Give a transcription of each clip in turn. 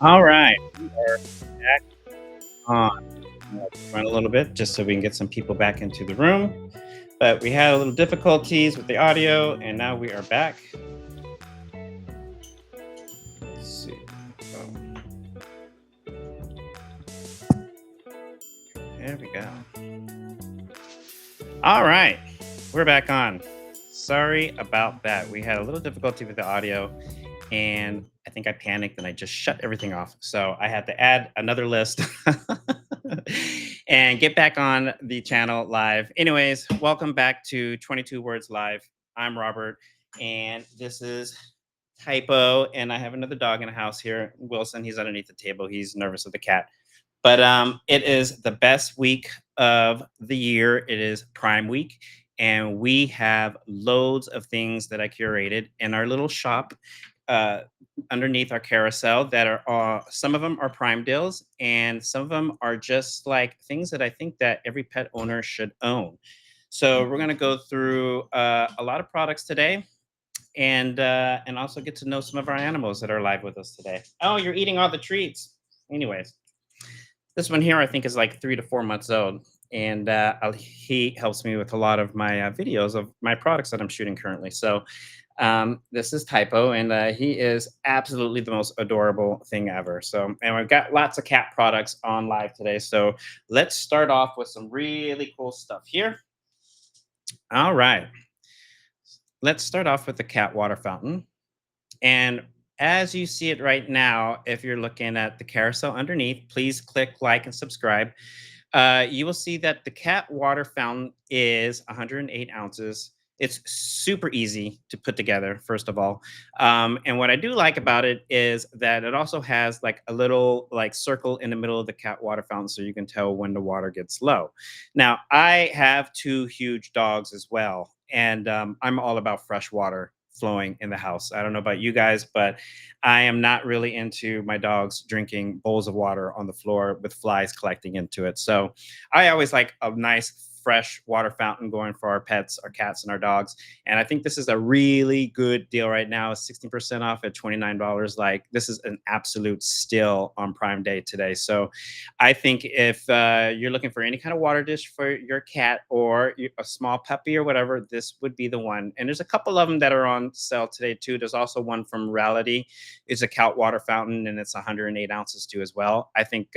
All right, we are back on. Run a little bit just so we can get some people back into the room. But we had a little difficulties with the audio, and now we are back. Let's see. Oh, there we go. All right, we're back on. Sorry about that. We had a little difficulty with the audio, and I think I panicked and I just shut everything off. So I had to add another list and get back on the channel live. Anyways, welcome back to 22 Words Live. I'm Robert, and this is Typo, and I have another dog in the house here, Wilson. He's underneath the table. He's nervous of the cat. But it is the best week of the year. It is Prime Week, and we have loads of things that I curated in our little shop uh, underneath our carousel that are some of them are Prime deals, and some of them are just like things that I think that every pet owner should own. So we're gonna go through a lot of products today, and also get to know some of our animals that are live with us today. Oh, you're eating all the treats. Anyways, this one here, I think, is like 3 to 4 months old, and he helps me with a lot of my videos of my products that I'm shooting currently. So this is Typo, and he is absolutely the most adorable thing ever. So, and we've got lots of cat products on live today. So let's start off with some really cool stuff here. All right, let's start off with the cat water fountain. And as you see it right now, if you're looking at the carousel underneath, please click like and subscribe. You will see that the cat water fountain is 108 ounces. It's super easy to put together, first of all. And what I do like about it is that it also has like a little like circle in the middle of the cat water fountain so you can tell when the water gets low. Now, I have two huge dogs as well, and I'm all about fresh water flowing in the house. I don't know about you guys, but I am not really into my dogs drinking bowls of water on the floor with flies collecting into it. So I always like a nice fresh water fountain going for our pets, our cats, and our dogs. And I think this is a really good deal right now. 16% off at $29. Like, this is an absolute steal on Prime Day today. So I think if you're looking for any kind of water dish for your cat or a small puppy or whatever, this would be the one. And there's a couple of them that are on sale today too. There's also one from Reality. It's a cat water fountain, and it's 108 ounces too as well. I think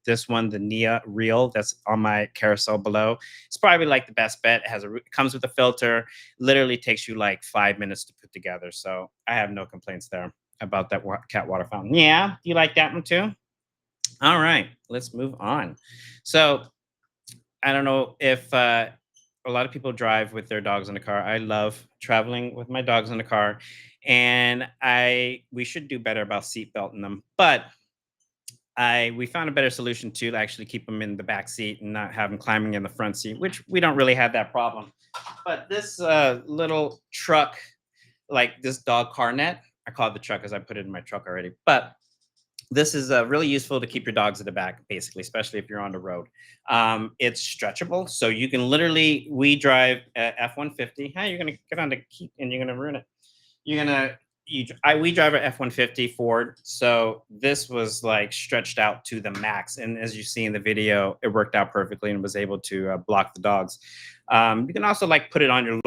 this one, the Nia Real, that's on my carousel below, it's probably like the best bet. It comes with a filter. Literally takes you like 5 minutes to put together. So I have no complaints there about that cat water fountain. Yeah, you like that one too? All right, let's move on. So I don't know if a lot of people drive with their dogs in the car. I love traveling with my dogs in the car, and I we should do better about seat belting them. But I we found a better solution to actually keep them in the back seat and not have them climbing in the front seat, which we don't really have that problem. But this little truck, like this dog car net, I call it the truck because I put it in my truck already. But this is really useful to keep your dogs at the back, basically, especially if you're on the road. It's stretchable, so you can literally. We drive F-150. Hey, you're gonna get on the key and you're gonna ruin it. You're gonna. We drive a F-150 Ford, so this was like stretched out to the max. And as you see in the video, it worked out perfectly and was able to block the dogs. You can also like put it on your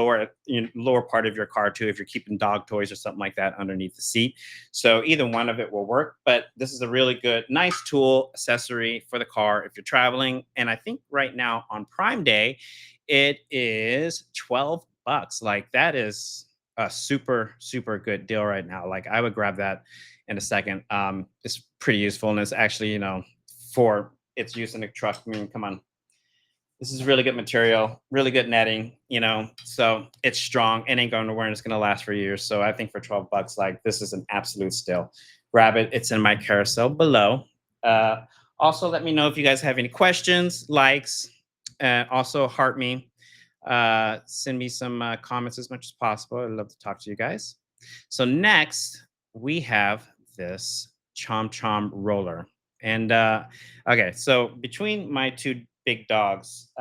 lower part of your car too if you're keeping dog toys or something like that underneath the seat. So either one of it will work, but this is a really good, nice tool accessory for the car if you're traveling. And I think right now on Prime Day, it is 12 bucks. Like, that is a super, super good deal right now. Like, I would grab that in a second. It's pretty useful, and it's actually, for its use in the truck. I mean, come on, this is really good material, really good netting, so it's strong. It ain't going nowhere, and it's going to last for years. So I think for 12 bucks, like, this is an absolute steal. Grab it. It's in my carousel below. Also, let me know if you guys have any questions, likes, also heart me. Send me some comments as much as possible. I'd love to talk to you guys. So next, we have this Chom Chom roller. And okay, so between my two big dogs,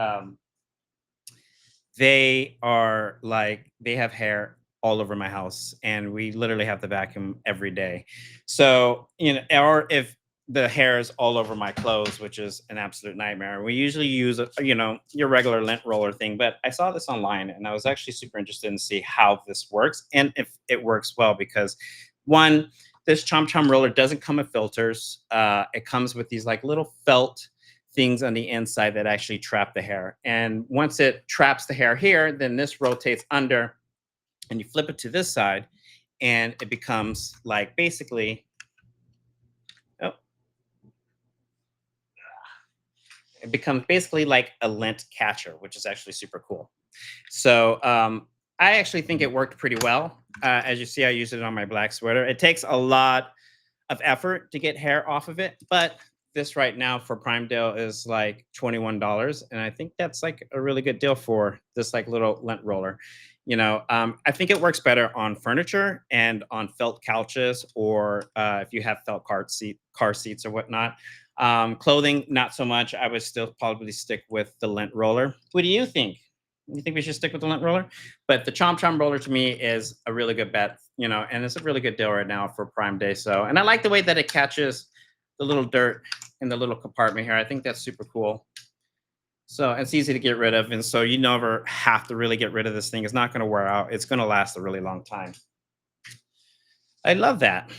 they are like, they have hair all over my house, and we literally have to vacuum every day. So, or if the hair is all over my clothes, which is an absolute nightmare. We usually use, your regular lint roller thing, but I saw this online and I was actually super interested in see how this works and if it works well because one, this Chom Chom roller doesn't come with filters. It comes with these like little felt things on the inside that actually trap the hair. And once it traps the hair here, then this rotates under and you flip it to this side and it becomes like basically, oh, it becomes basically like a lint catcher, which is actually super cool. So I actually think it worked pretty well. As you see, I used it on my black sweater. It takes a lot of effort to get hair off of it, but this right now for Prime Deal is like $21, and I think that's like a really good deal for this like little lint roller. I think it works better on furniture and on felt couches, or if you have felt car seats or whatnot. Clothing, not so much. I would still probably stick with the lint roller. What do you think? You think we should stick with the lint roller? But the Chomp Chomp roller to me is a really good bet, and it's a really good deal right now for Prime Day. So, and I like the way that it catches the little dirt in the little compartment here. I think that's super cool. So it's easy to get rid of, and so you never have to really get rid of this thing. It's not going to wear out. It's going to last a really long time. I love that.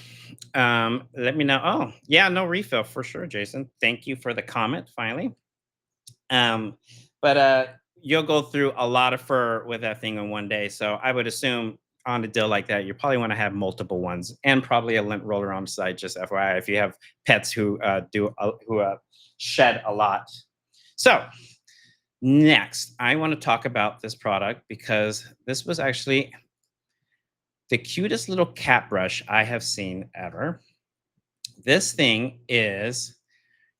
Let me know. Oh, yeah, no refill for sure, Jason. Thank you for the comment. Finally. Um, but you'll go through a lot of fur with that thing in one day. So I would assume on a deal like that, you probably want to have multiple ones and probably a lint roller on the side, just FYI, if you have pets who shed a lot. So next, I want to talk about this product because this was actually the cutest little cat brush I have seen ever. This thing is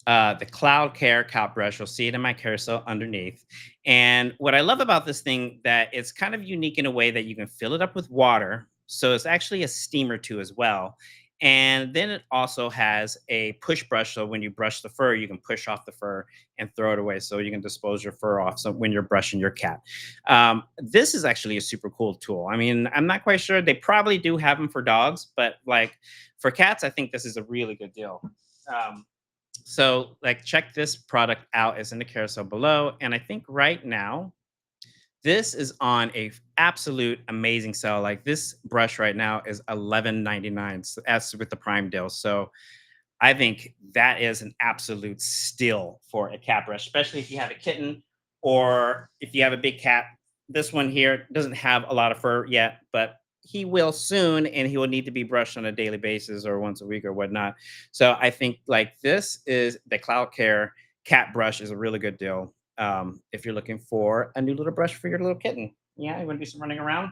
the Cloud Care Cop Brush. You'll see it in my carousel underneath. And what I love about this thing that it's kind of unique in a way that you can fill it up with water. So it's actually a steamer too as well. And then it also has a push brush. So when you brush the fur, you can push off the fur and throw it away. So you can dispose your fur off. So when you're brushing your cat, this is actually a super cool tool. I mean, I'm not quite sure. They probably do have them for dogs, but like for cats, I think this is a really good deal. Um, so, like, check this product out. It's in the carousel below. And I think right now, this is on a absolute amazing sale. Like this brush right now is 11.99. So that's with the Prime deal. So I think that is an absolute steal for a cat brush, especially if you have a kitten or if you have a big cat. This one here doesn't have a lot of fur yet, but he will soon, and he will need to be brushed on a daily basis or once a week or whatnot. So I think like this is the Cloud Care cat brush is a really good deal if you're looking for a new little brush for your little kitten. Yeah, you want to do some running around.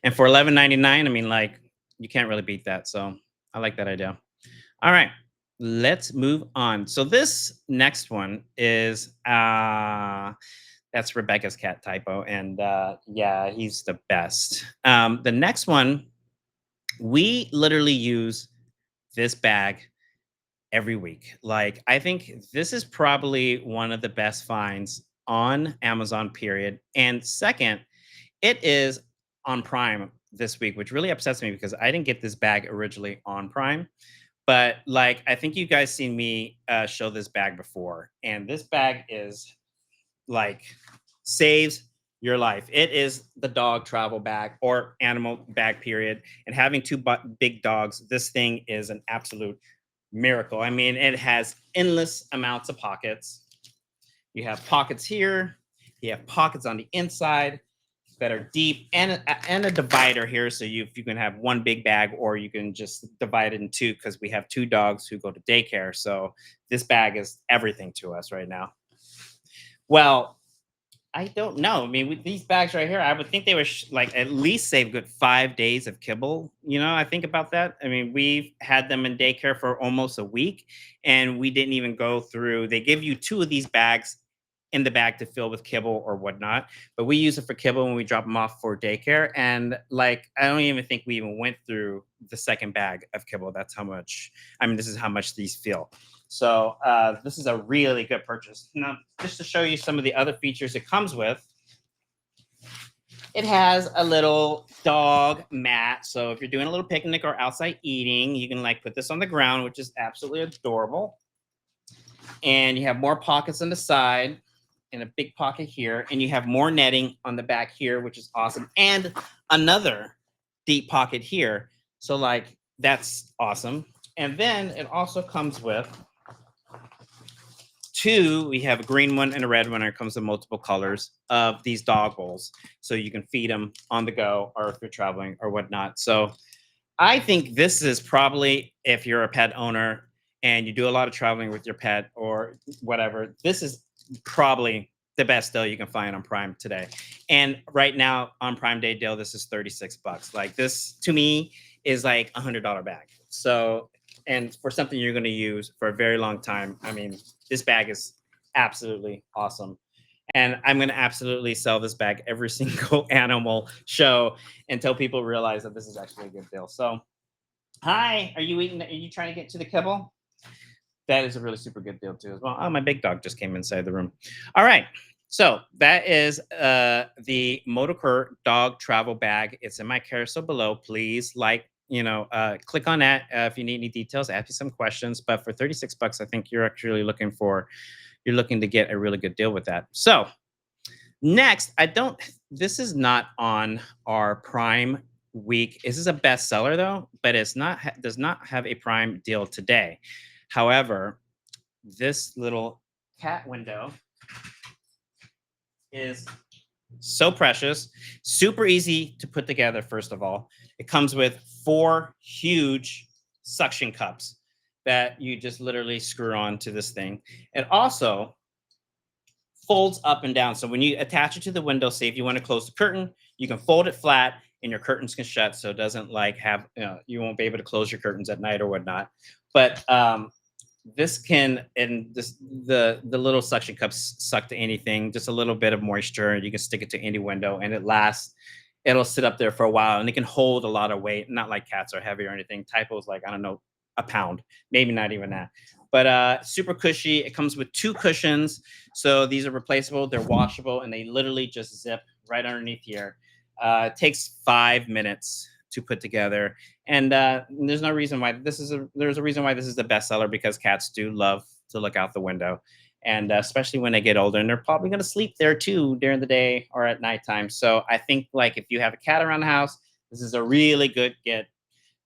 And for 11.99, I mean, like you can't really beat that. So I like that idea. All right, let's move on. So this next one is that's Rebecca's cat typo, and yeah, he's the best. The next one, we literally use this bag every week. Like, I think this is probably one of the best finds on Amazon, period. And second, it is on Prime this week, which really upsets me because I didn't get this bag originally on Prime. But like, I think you guys seen me show this bag before, and this bag is like saves your life. It is the dog travel bag or animal bag, period. And having two big dogs, this thing is an absolute miracle. I mean, it has endless amounts of pockets. You have pockets here, you have pockets on the inside that are deep, and a divider here, so you can have one big bag, or you can just divide it in two because we have two dogs who go to daycare. So this bag is everything to us right now. Well, I don't know. I mean, with these bags right here, I would think they would like at least save good 5 days of kibble. I think about that. I mean, we've had them in daycare for almost a week, and we didn't even go through. They give you two of these bags in the bag to fill with kibble or whatnot, but we use it for kibble when we drop them off for daycare. And like, I don't even think we even went through the second bag of kibble. That's how much. I mean, this is how much these feel. So this is a really good purchase. Now, just to show you some of the other features it comes with, It has a little dog mat. So if you're doing a little picnic or outside eating, you can like put this on the ground, which is absolutely adorable. And you have more pockets on the side and a big pocket here. And you have more netting on the back here, which is awesome. And another deep pocket here. So like that's awesome. And then it also comes with two. We have a green one and a red one. And it comes in multiple colors of these dog bowls. So you can feed them on the go or if you're traveling or whatnot. So I think this is probably if you're a pet owner and you do a lot of traveling with your pet or whatever, this is probably the best deal you can find on Prime today. And right now on Prime Day deal, this is 36 bucks. Like this to me is like $100 bag. So, and for something you're going to use for a very long time, I mean, this bag is absolutely awesome. And I'm going to absolutely sell this bag every single animal show until people realize that this is actually a good deal. So, hi, are you eating? Are you trying to get to the kibble? That is a really super good deal too, as well. Oh, my big dog just came inside the room. All right. So that is the Motorcur dog travel bag. It's in my carousel below. Please click on that if you need any details, ask me some questions. But for 36 bucks, I think you're actually you're looking to get a really good deal with that. So next, I don't this is not on our Prime week. This is a bestseller though, but it's not does not have a Prime deal today. However, this little cat window is so precious, super easy to put together first of all. It comes with four huge suction cups that you just literally screw on to this thing. It also folds up and down. So when you attach it to the window, say if you want to close the curtain, you can fold it flat and your curtains can shut. So it doesn't like have, you won't be able to close your curtains at night or whatnot. But this can, and this, the little suction cups suck to anything, just a little bit of moisture. And you can stick it to any window and it lasts. It'll sit up there for a while and it can hold a lot of weight. Not like cats are heavy or anything. Typo's like, I don't know, a pound, maybe not even that. But super cushy. It comes with two cushions, so these are replaceable. They're washable, and they literally just zip right underneath here. It takes 5 minutes to put together, and there's no reason why there's a reason why this is the bestseller because cats do love to look out the window, and especially when they get older, and they're probably going to sleep there too during the day or at nighttime. So I think like if you have a cat around the house, this is a really good get.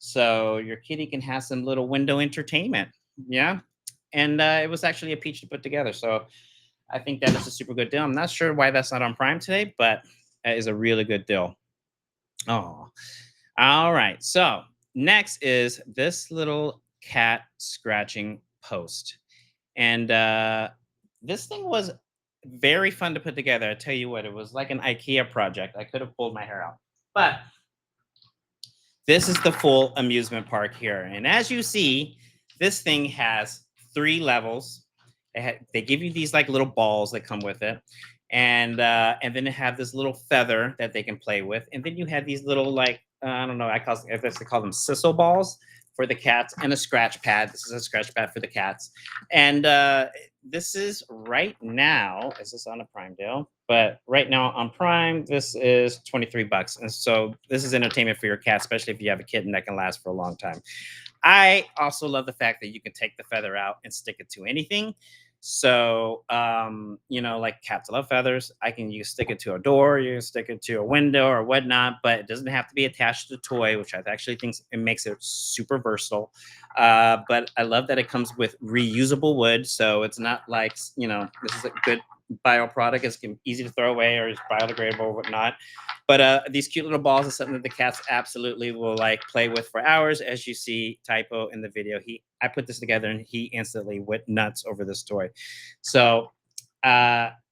So your kitty can have some little window entertainment. Yeah, and it was actually a peach to put together. So I think that is a super good deal. I'm not sure why that's not on Prime today, but that is a really good deal. Oh, all right. So next is this little cat scratching post, and this thing was very fun to put together. I tell you what, it was like an IKEA project. I could have pulled my hair out, but this is the full amusement park here. And as you see, this thing has three levels. They give you these like little balls that come with it. And then they have this little feather that they can play with. And then you have these little like I don't know, I guess they call them sissel balls for the cats and a scratch pad. This is a scratch pad for the cats. And this is right now, is this on a Prime deal? But right now on Prime, this is 23 bucks. And so this is entertainment for your cat, especially if you have a kitten that can last for a long time. I also love the fact that you can take the feather out and stick it to anything. So, like cats love feathers. You stick it to a door, you can stick it to a window or whatnot, but it doesn't have to be attached to a toy, which I actually think it makes it super versatile. But I love that it comes with reusable wood. So it's not like, this is a good bio product. It's easy to throw away or it's biodegradable or whatnot. But these cute little balls is something that the cats absolutely will like play with for hours. As you see Typo in the video, I put this together and he instantly went nuts over this toy. So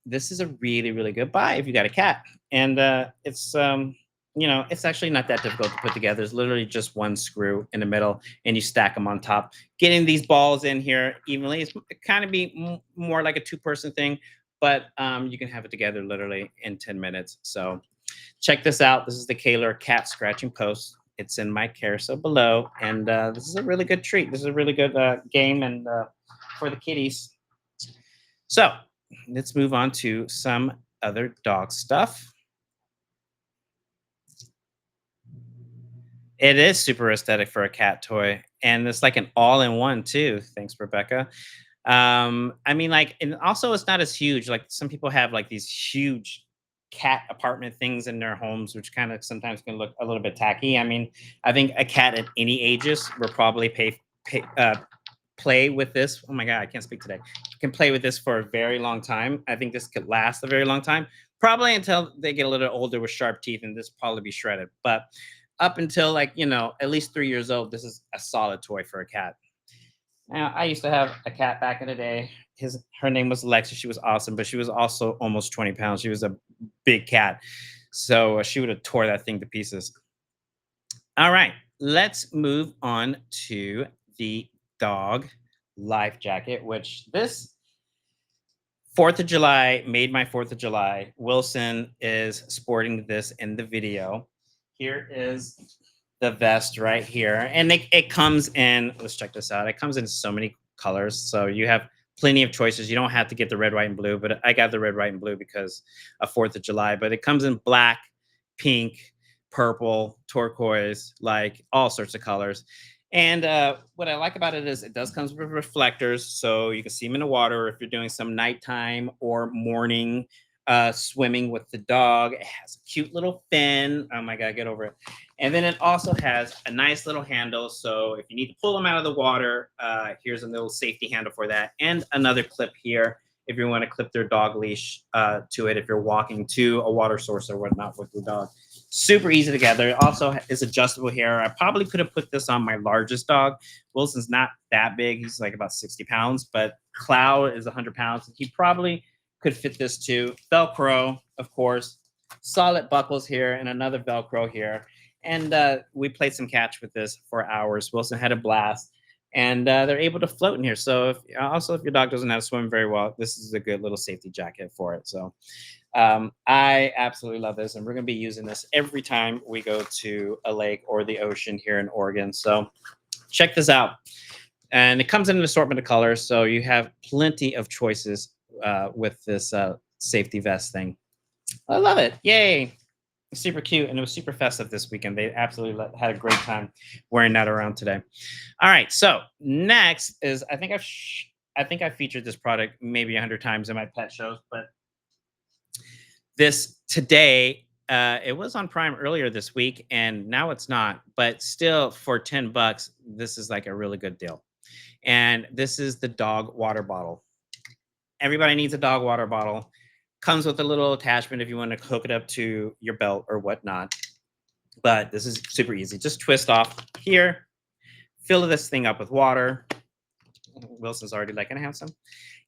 this is a really, really good buy if you got a cat. And it's actually not that difficult to put together. There's literally just one screw in the middle and you stack them on top. Getting these balls in here evenly is kind of be more like a two-person thing, but you can have it together literally in 10 minutes. So check this out. This is the Kaler cat scratching post. It's in my carousel below, and this is a really good treat. This is a really good game and for the kitties. So let's move on to some other dog stuff. It is super aesthetic for a cat toy, and it's like an all-in-one too. Thanks, Rebecca. I mean, like, and also it's not as huge. Like some people have like these huge cat apartment things in their homes, which kind of sometimes can look a little bit tacky. I mean, I think a cat at any ages will probably play with this. Oh my god, I can't speak today. Can play with this for a very long time. I think this could last a very long time, probably until they get a little older with sharp teeth, and this probably be shredded. But up until like at least 3 years old, this is a solid toy for a cat. Now, I used to have a cat back in the day. Her name was Alexa. She was awesome, but she was also almost 20 pounds. She was a big cat, so she would have tore that thing to pieces. All right, let's move on to the dog life jacket, which this 4th of July made my 4th of July. Wilson is sporting this in the video. Here is the vest right here. And it comes in, let's check this out. It comes in so many colors. So you have plenty of choices. You don't have to get the red, white, and blue, but I got the red, white, and blue because of 4th of July. But it comes in black, pink, purple, turquoise, like all sorts of colors. And what I like about it is it does comes with reflectors, so you can see them in the water if you're doing some nighttime or morning swimming with the dog. It has a cute little fin. Oh my god, get over it! And then it also has a nice little handle, so if you need to pull them out of the water, here's a little safety handle for that, and another clip here if you want to clip their dog leash to it if you're walking to a water source or whatnot with your dog. Super easy to gather. It also is adjustable here. I probably could have put this on my largest dog. Wilson's not that big. He's like about 60 pounds, but Cloud is 100 pounds. He probably could fit this too. Velcro, of course. Solid buckles here and another Velcro here. And we played some catch with this for hours. Wilson had a blast. And they're able to float in here. So if your dog doesn't know how to swim very well, this is a good little safety jacket for it. So I absolutely love this, and we're going to be using this every time we go to a lake or the ocean here in Oregon. So check this out. And it comes in an assortment of colors, so you have plenty of choices with this safety vest thing. I love it. Yay. Super cute, and it was super festive this weekend. They absolutely had a great time wearing that around today. All right, so next is I think I featured this product maybe 100 times in my pet shows, but this today it was on Prime earlier this week, and now it's not, but still for $10 this is like a really good deal. And this is the dog water bottle. Everybody needs a dog water bottle. Comes with a little attachment if you want to hook it up to your belt or whatnot, but this is super easy. Just twist off here, fill this thing up with water. Wilson's already like, can I have some?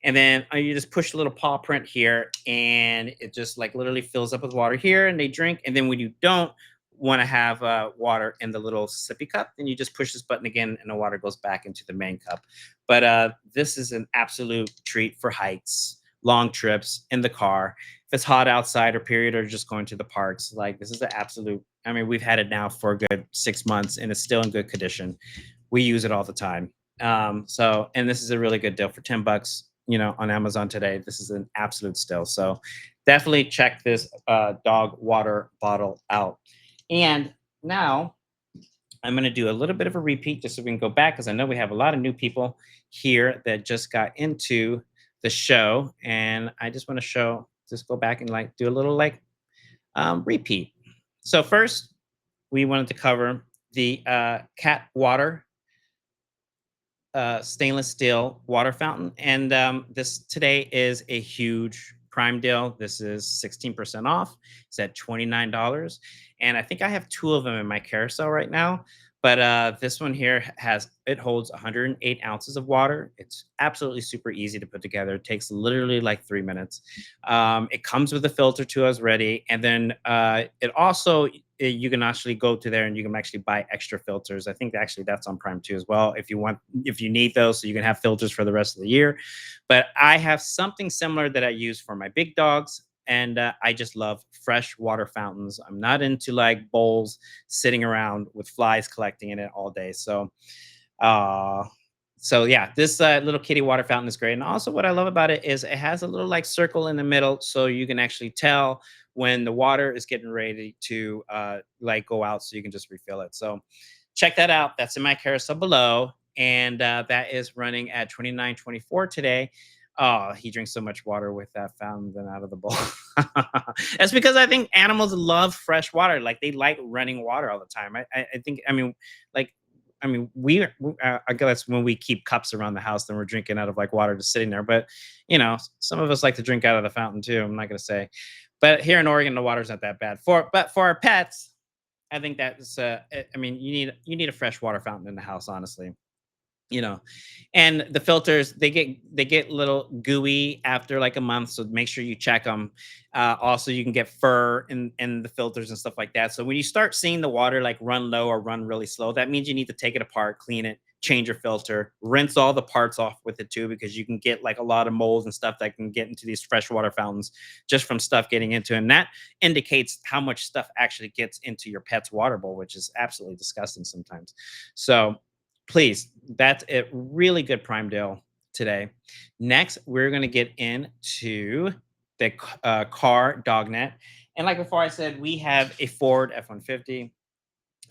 And then you just push a little paw print here, and it just like literally fills up with water here, and they drink. And then when you don't want to have water in the little sippy cup, then you just push this button again, and the water goes back into the main cup. But this is an absolute treat for hikes, long trips in the car. If it's hot outside or period, or just going to the parks, like this is the absolute. I mean, we've had it now for a good 6 months, and it's still in good condition. We use it all the time. And this is a really good deal for $10, on Amazon today. This is an absolute steal. So definitely check this dog water bottle out. And now I'm going to do a little bit of a repeat just so we can go back because I know we have a lot of new people here that just got into the show. And I just want to just go back and like do a little like repeat. So first, we wanted to cover the cat water stainless steel water fountain. And this today is a huge Prime deal. This is 16% off. It's at $29. And I think I have two of them in my carousel right now. But this one here it holds 108 ounces of water. It's absolutely super easy to put together. It takes literally like 3 minutes. It comes with a filter to us ready. And then it also you can actually go to there and you can actually buy extra filters. I think actually that's on Prime too as well. If you need those, so you can have filters for the rest of the year. But I have something similar that I use for my big dogs, and I just love fresh water fountains. I'm not into like bowls sitting around with flies collecting in it all day. So, uh, So yeah, this little kitty water fountain is great. And also, what I love about it is it has a little like circle in the middle, so you can actually tell when the water is getting ready to like go out, so you can just refill it. So check that out. That's in my carousel below, and that is running at 29.24 today. Oh, he drinks so much water with that fountain than out of the bowl. That's because I think animals love fresh water. Like they like running water all the time. I think, I mean, like, I mean, I guess when we keep cups around the house, then we're drinking out of like water just sitting there. But, some of us like to drink out of the fountain too. I'm not going to say, but here in Oregon, the water's not that bad but for our pets, I think that's, I mean, you need a fresh water fountain in the house, honestly. you know and the filters, they get a little gooey after like a month, so make sure you check them. Also, you can get fur in the filters and stuff like that, so when you start seeing the water like run low or run really slow, that means you need to take it apart, clean it, change your filter, rinse all the parts off with it too, because you can get like a lot of molds and stuff that can get into these freshwater fountains just from stuff getting into it. And that indicates how much stuff actually gets into your pet's water bowl, which is absolutely disgusting sometimes. So please, that's a really good Prime deal today. Next, we're going to get into the car dog net. And like before I said, we have a Ford F-150.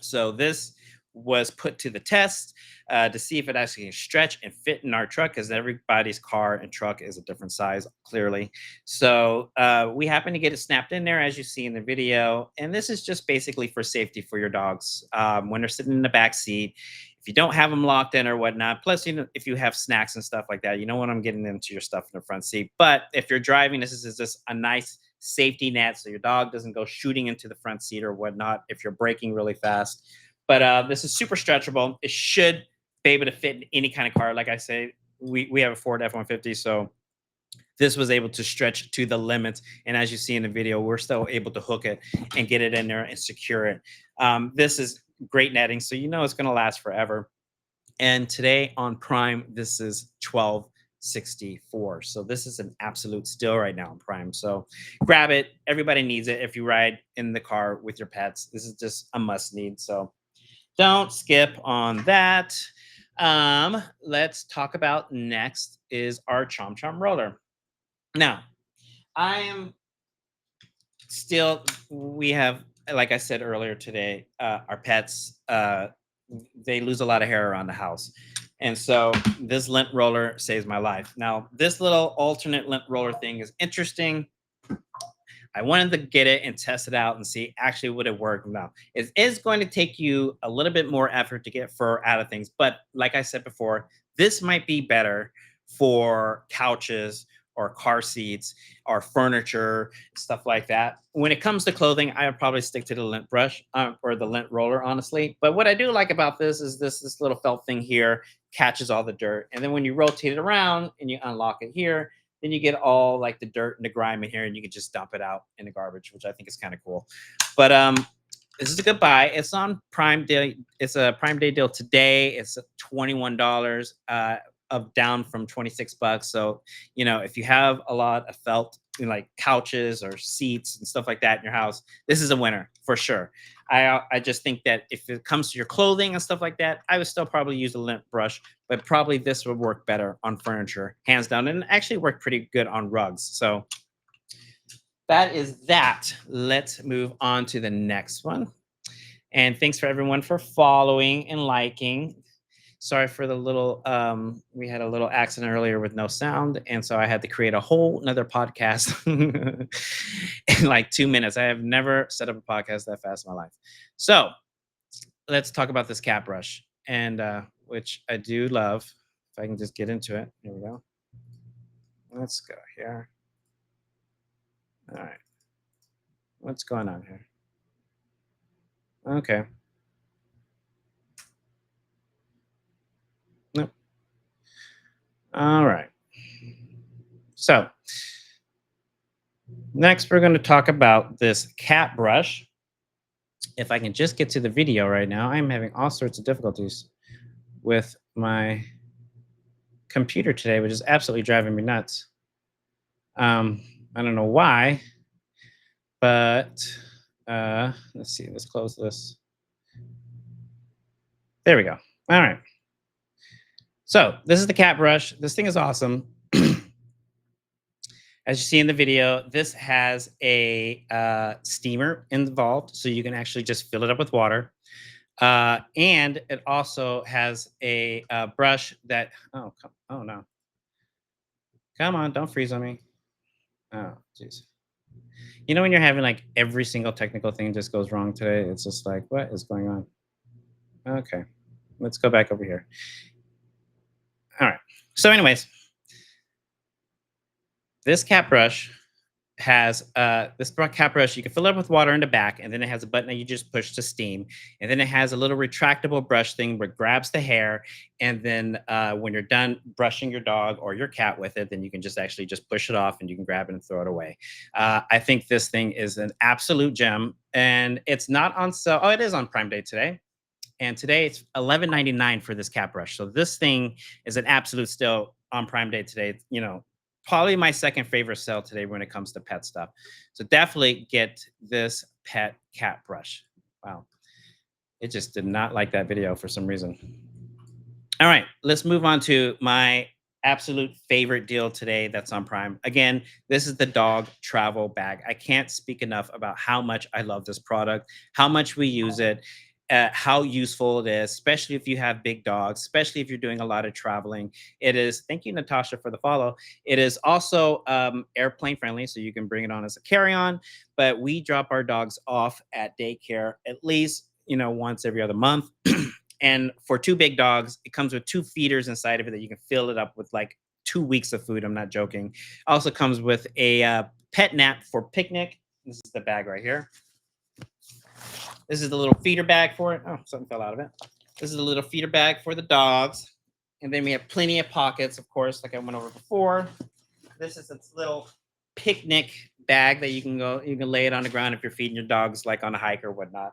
So this was put to the test to see if it actually can stretch and fit in our truck, because everybody's car and truck is a different size, clearly. So we happen to get it snapped in there, as you see in the video. And this is just basically for safety for your dogs when they're sitting in the back seat. If you don't have them locked in or whatnot, plus, if you have snacks and stuff like that, you don't want them getting into your stuff in the front seat. But if you're driving, this is just a nice safety net so your dog doesn't go shooting into the front seat or whatnot if you're braking really fast. But this is super stretchable. It should be able to fit in any kind of car. Like I say, we have a Ford F-150, so this was able to stretch to the limits. And as you see in the video, we're still able to hook it and get it in there and secure it. This is great netting, so it's going to last forever. And today on Prime, this is 12.64. So this is an absolute steal right now on Prime. So grab it. Everybody needs it if you ride in the car with your pets. This is just a must need. So don't skip on that. Let's talk about next is our Chom Chom roller. Now, I am still, we have, like I said earlier today, our pets, they lose a lot of hair around the house. And so this lint roller saves my life. Now, this little alternate lint roller thing is interesting. I wanted to get it and test it out and see actually would it work. Now, it is going to take you a little bit more effort to get fur out of things. But like I said before, this might be better for couches or car seats or furniture, stuff like that. When it comes to clothing, I would probably stick to the lint brush or the lint roller, honestly. But what I do like about this is this little felt thing here catches all the dirt. And then when you rotate it around and you unlock it here, then you get all like the dirt and the grime in here, and you can just dump it out in the garbage, which I think is kind of cool. But this is a good buy. It's on Prime Day. It's a Prime Day deal today. It's $21, of down from 26 bucks. So, if you have a lot of felt, like couches or seats and stuff like that in your house, this is a winner for sure. I just think that if it comes to your clothing and stuff like that, I would still probably use a lint brush, but probably this would work better on furniture, hands down, and actually work pretty good on rugs. So that is that. Let's move on to the next one. And thanks for everyone for following and liking. Sorry for the little we had a little accident earlier with no sound, and so I had to create a whole another podcast in like 2 minutes. I have never set up a podcast that fast in my life. So let's talk about this cat brush, and which I do love. If I can just get into it. Here we go. Let's go here. All right. What's going on here? Okay. Nope. All right. So next, we're going to talk about this cat brush. If I can just get to the video right now, I'm having all sorts of difficulties with my computer today, which is absolutely driving me nuts. I don't know why, but let's see. Let's close this. There we go. All right. So this is the cat brush. This thing is awesome. As you see in the video, this has a steamer involved, so you can actually just fill it up with water. And it also has a brush that. Oh no! Come on, don't freeze on me. Oh, jeez. You know when you're having like every single technical thing just goes wrong today? It's just like, what is going on? Okay, let's go back over here. All right. So, anyways, this cat brush has cat brush. You can fill it up with water in the back, and then it has a button that you just push to steam, and then it has a little retractable brush thing where it grabs the hair, and then when you're done brushing your dog or your cat with it, then you can just actually just push it off, and you can grab it and throw it away. I think this thing is an absolute gem, and it's not on sale. Oh, it is on Prime Day today. And today it's 11.99 for this cat brush. So this thing is an absolute steal on Prime Day today. Probably my second favorite sale today when it comes to pet stuff. So definitely get this pet cat brush. Wow. It just did not like that video for some reason. All right, let's move on to my absolute favorite deal today that's on Prime. Again, this is the dog travel bag. I can't speak enough about how much I love this product, how much we use it, how useful it is, especially if you have big dogs, especially if you're doing a lot of traveling. It is, thank you, Natasha, for the follow. It is also airplane friendly, so you can bring it on as a carry on. But we drop our dogs off at daycare at least, once every other month. And for two big dogs, it comes with two feeders inside of it that you can fill it up with like 2 weeks of food. I'm not joking. Also comes with a pet nap for picnic. This is the bag right here. This is the little feeder bag for it. Oh, something fell out of it. This is a little feeder bag for the dogs. And then we have plenty of pockets, of course, like I went over before. This is its little picnic bag that you can lay it on the ground if you're feeding your dogs like on a hike or whatnot.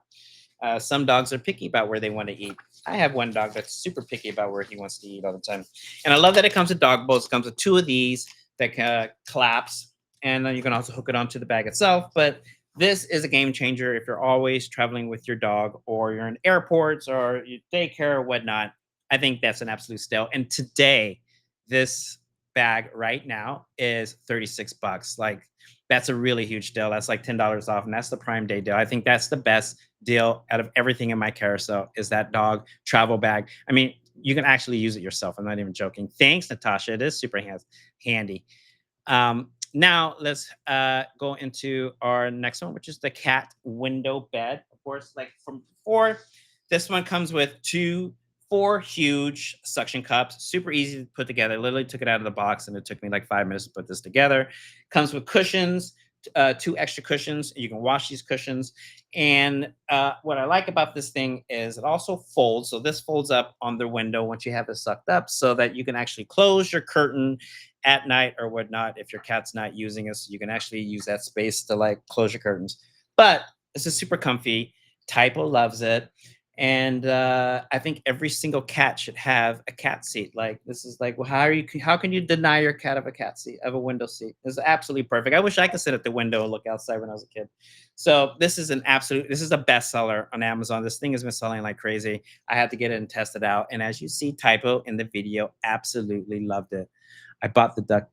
Some dogs are picky about where they want to eat. I have one dog that's super picky about where he wants to eat all the time. And I love that it comes with dog bowls. It comes with two of these that collapse. And then you can also hook it onto the bag itself. But this is a game changer if you're always traveling with your dog or you're in airports or you daycare or whatnot. I think that's an absolute steal. And today, this bag right now is 36 bucks. Like that's a really huge deal. That's like $10 off. And that's the Prime Day deal. I think that's the best deal out of everything in my carousel is that dog travel bag. I mean, you can actually use it yourself. I'm not even joking. Thanks, Natasha. It is super handy. Now let's go into our next one, which is the cat window bed. Of course, like from before, this one comes with four huge suction cups. Super easy to put together. Literally took it out of the box, and it took me like 5 minutes to put this together. Comes with cushions, two extra cushions. You can wash these cushions. And what I like about this thing is it also folds. So this folds up on the window once you have it sucked up so that you can actually close your curtain at night or whatnot if your cat's not using it. So you can actually use that space to like close your curtains. But this is super comfy. Typo loves it. And I think every single cat should have a cat seat. Like this is like, well, how can you deny your cat of a cat seat, of a window seat? It's absolutely perfect. I wish I could sit at the window and look outside when I was a kid. So this is a bestseller on Amazon. This thing has been selling like crazy. I had to get it and test it out. And as you see, Typo in the video absolutely loved it. I bought the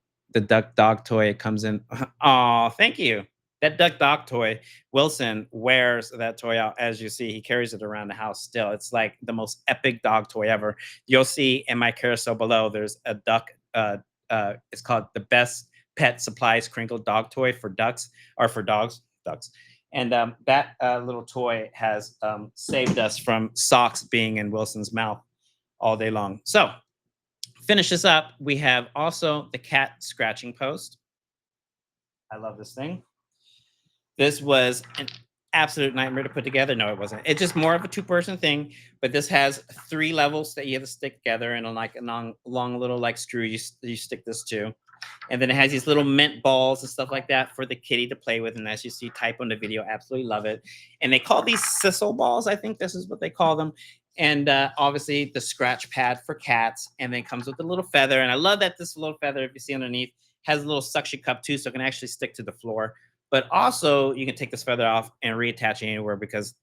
duck dog toy. It comes in. Oh, thank you. That duck dog toy. Wilson wears that toy out. As you see, he carries it around the house still. It's like the most epic dog toy ever. You'll see in my carousel below, there's a duck. It's called the best pet supplies crinkle dog toy for ducks or for dogs. Ducks. And that little toy has saved us from socks being in Wilson's mouth all day long. So finish this up, we have also the cat scratching post. I love this thing. This was an absolute nightmare to put together. No, it wasn't. It's just more of a two-person thing, but this has three levels that you have to stick together and on like a long little like screw you stick this to. And then it has these little mint balls and stuff like that for the kitty to play with. And as you see, type on the video, absolutely love it. And they call these sissel balls. I think this is what they call them. And obviously the scratch pad for cats. And then comes with a little feather. And I love that this little feather, if you see underneath, has a little suction cup too, so it can actually stick to the floor. But also you can take this feather off and reattach it anywhere because,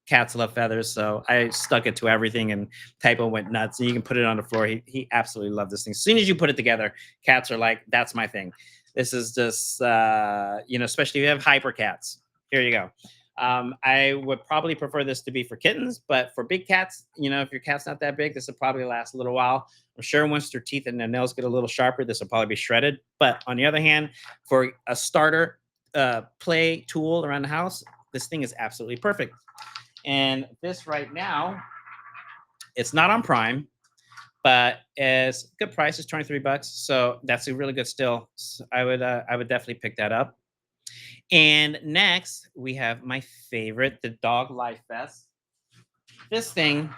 cats love feathers, so I stuck it to everything, and Typo went nuts. And you can put it on the floor. He absolutely loved this thing. As soon as you put it together, cats are like, "That's my thing." This is just especially if you have hyper cats. Here you go. I would probably prefer this to be for kittens, but for big cats, if your cat's not that big, this will probably last a little while. I'm sure once their teeth and their nails get a little sharper, this will probably be shredded. But on the other hand, for a starter play tool around the house, this thing is absolutely perfect. And this right now, it's not on Prime, but it's good price. It's 23 bucks. So that's a really good still. I would definitely pick that up. And next, we have my favorite, the Dog Life Vest. This thing,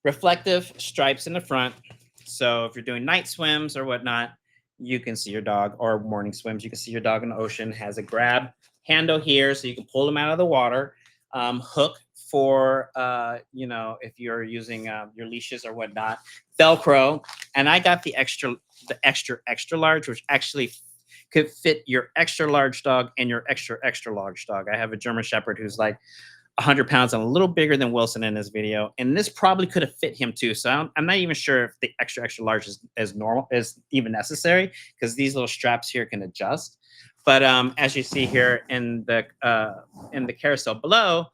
reflective stripes in the front. So if you're doing night swims or whatnot, you can see your dog, or morning swims, you can see your dog in the ocean. Has a grab handle here, so you can pull them out of the water. Hook for if you're using your leashes or whatnot. Velcro, and I got the extra large, which actually could fit your extra large dog and your extra large dog. I have a German Shepherd who's like 100 pounds and a little bigger than Wilson in this video. And this probably could have fit him too. So I'm not even sure if the extra large is normal, is even necessary, because these little straps here can adjust. But as you see here in the carousel below,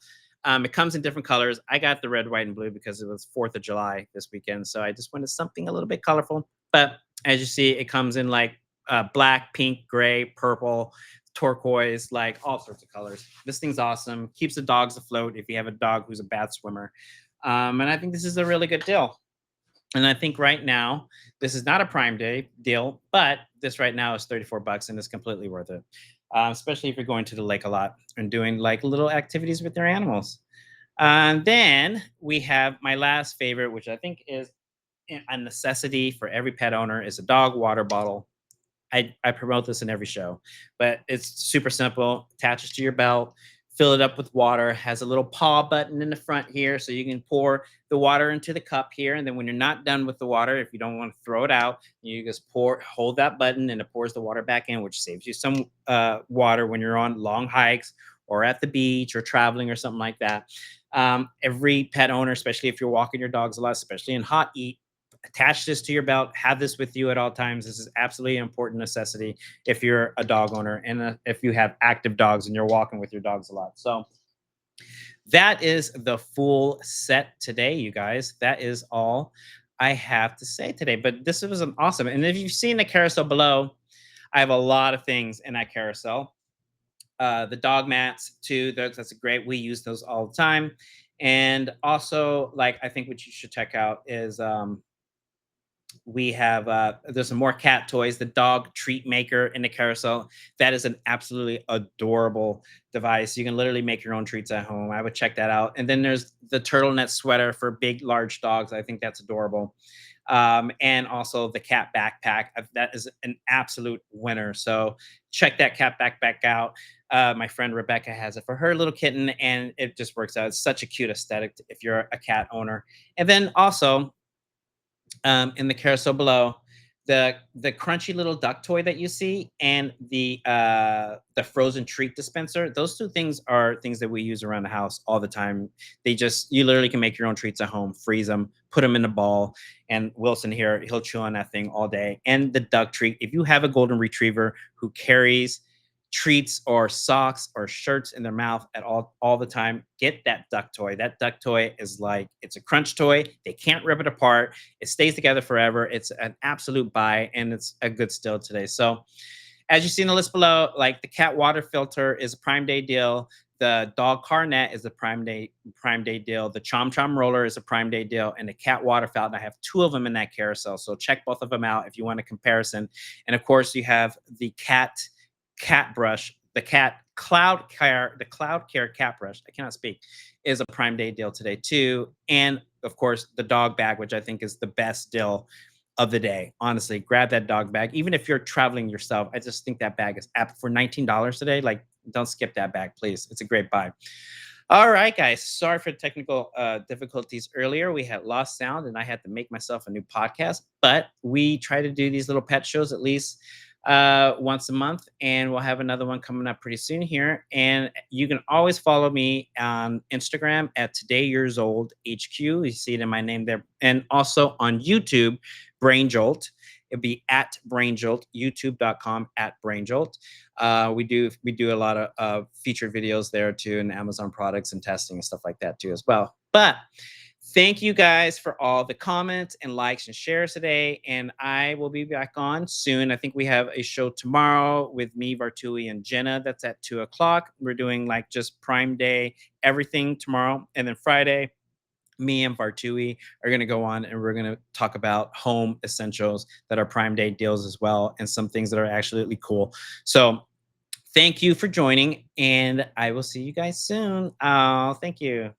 it comes in different colors. I got the red, white, and blue because it was 4th of July this weekend. So I just wanted something a little bit colorful. But as you see, it comes in like black, pink, gray, purple, turquoise, like all sorts of colors. This thing's awesome. Keeps the dogs afloat if you have a dog who's a bad swimmer. And I think this is a really good deal. And I think right now, this is not a Prime Day deal, but this right now is 34 bucks and it's completely worth it. Especially if you're going to the lake a lot and doing like little activities with their animals. And then we have my last favorite, which I think is a necessity for every pet owner, is a dog water bottle. I promote this in every show, but it's super simple. Attaches to your belt, fill it up with water, has a little paw button in the front here, so you can pour the water into the cup here. And then when you're not done with the water, if you don't want to throw it out, you just hold that button, and it pours the water back in, which saves you some water when you're on long hikes or at the beach or traveling or something like that. Every pet owner, especially if you're walking your dogs a lot, especially in hot heat, attach this to your belt, have this with you at all times. This is absolutely an important necessity if you're a dog owner, and if you have active dogs and you're walking with your dogs a lot. So that is the full set today, you guys. That is all I have to say today. But this was an awesome. And if you've seen the carousel below, I have a lot of things in that carousel. The dog mats too. That's a great. We use those all the time. And also, like, I think what you should check out is we have there's some more cat toys, the dog treat maker in the carousel. That is an absolutely adorable device. You can literally make your own treats at home. I would check that out. And then there's the turtleneck sweater for big large dogs. I think that's adorable. And also the cat backpack, that is an absolute winner. So check that cat backpack out. My friend Rebecca has it for her little kitten, and it just works out. It's such a cute aesthetic if you're a cat owner. And then also, in the carousel below, the crunchy little duck toy that you see, and the frozen treat dispenser. Those two things are things that we use around the house all the time. You literally can make your own treats at home, freeze them, put them in a ball, and Wilson here, he'll chew on that thing all day. And the duck treat, if you have a golden retriever who carries treats or socks or shirts in their mouth at all the time, get that duck toy. That duck toy is like, it's a crunch toy. They can't rip it apart. It stays together forever. It's an absolute buy, and it's a good steal today. So as you see in the list below, like the cat water filter is a Prime Day deal. The dog car net is a Prime Day deal. The Chom Chom roller is a Prime Day deal, and the cat water fountain. I have two of them in that carousel, so check both of them out if you want a comparison. And of course, you have the cat brush, the cloud care cat brush. I cannot speak. Is a Prime Day deal today too, and of course the dog bag, which I think is the best deal of the day. Honestly, grab that dog bag. Even if you're traveling yourself, I just think that bag is apt for $19 today. Like, don't skip that bag, please. It's a great buy. All right, guys. Sorry for technical difficulties earlier. We had lost sound, and I had to make myself a new podcast. But we try to do these little pet shows at least once a month, and we'll have another one coming up pretty soon here. And you can always follow me on Instagram at Today Years Old HQ. You see it in my name there, and also on YouTube, Brainjolt. It'd be at Brainjolt, youtube.com at Brainjolt. We do a lot of featured videos there too, and Amazon products and testing and stuff like that too as well. But thank you guys for all the comments and likes and shares today. And I will be back on soon. I think we have a show tomorrow with me, Vartuli, and Jenna. That's at 2 o'clock. We're doing like just Prime Day, everything tomorrow. And then Friday, me and Vartui are going to go on and we're going to talk about home essentials that are Prime Day deals as well, and some things that are absolutely cool. So thank you for joining, and I will see you guys soon. Oh, thank you.